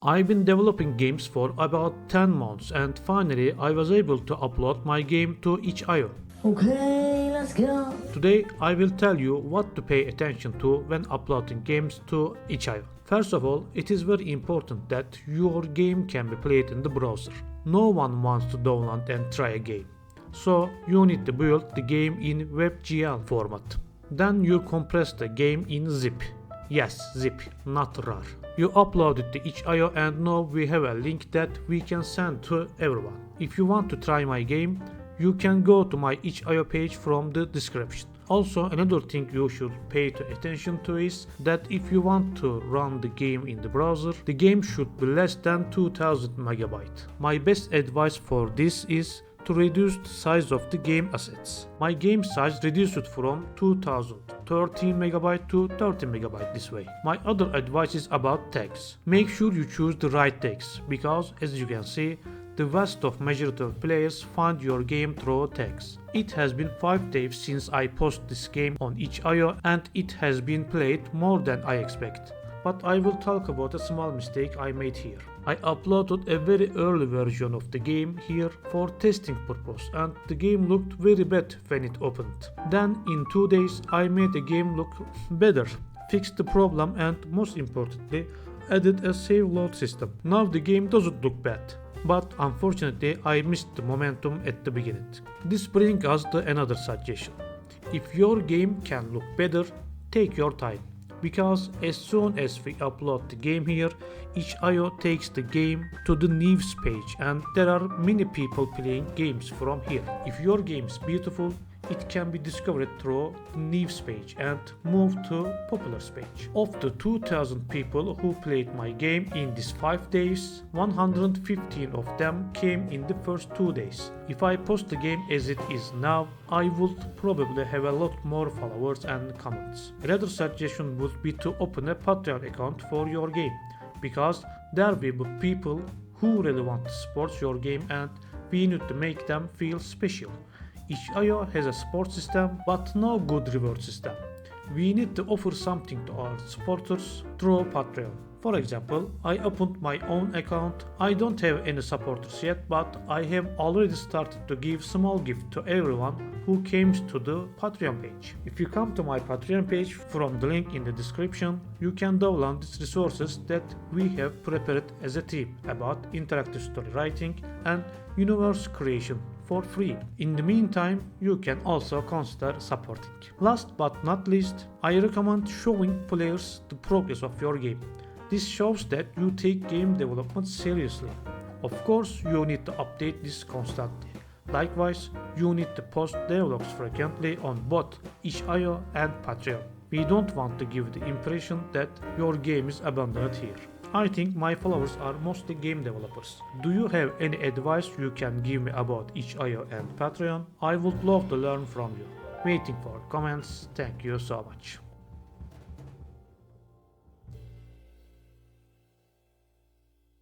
I've been developing games for about 10 months and finally I was able to upload my game to itch.io. Okay, let's go. Today I will tell you what to pay attention to when uploading games to itch.io. First of all, it is very important that your game can be played in the browser. No one wants to download and try a game. So you need to build the game in WebGL format. Then you compress the game in zip. Yes, zip, not RAR. You upload it to itch.io and now we have a link that we can send to everyone. If you want to try my game, you can go to my itch.io page from the description. Also, another thing you should pay attention to is that if you want to run the game in the browser, the game should be less than 2000 MB. My best advice for this is to reduce the size of the game assets. My game size reduced from 2013 MB to 30 MB this way. My other advice is about tags. Make sure you choose the right tags because as you can see, the vast of majority of players find your game through tags. It has been 5 days since I posted this game on itch.io and it has been played more than I expect. But I will talk about a small mistake I made here. I uploaded a very early version of the game here for testing purpose and the game looked very bad when it opened. Then in 2 days I made the game look better, fixed the problem and most importantly added a save load system. Now the game doesn't look bad. But unfortunately I missed the momentum at the beginning. This brings us to another suggestion. If your game can look better, take your time. Because as soon as we upload the game here, itch.io takes the game to the news page and there are many people playing games from here. If your game is beautiful, it can be discovered through the news page and moved to populars page. Of the 2000 people who played my game in these 5 days, 115 of them came in the first 2 days. If I post the game as it is now, I would probably have a lot more followers and comments. Another suggestion would be to open a Patreon account for your game, because there will be people who really want to support your game and we need to make them feel special. itch.io has a support system but no good reward system. We need to offer something to our supporters through Patreon. For example, I opened my own account. I don't have any supporters yet, but I have already started to give small gift to everyone who comes to the Patreon page. If you come to my Patreon page from the link in the description, you can download these resources that we have prepared as a team about interactive story writing and universe creation for free. In the meantime, you can also consider supporting. Last but not least, I recommend showing players the progress of your game. This shows that you take game development seriously. Of course, you need to update this constantly. Likewise, you need to post devlogs frequently on both itch.io and Patreon. We don't want to give the impression that your game is abandoned here. I think my followers are mostly game developers. Do you have any advice you can give me about itch.io and Patreon? I would love to learn from you. Waiting for comments. Thank you so much.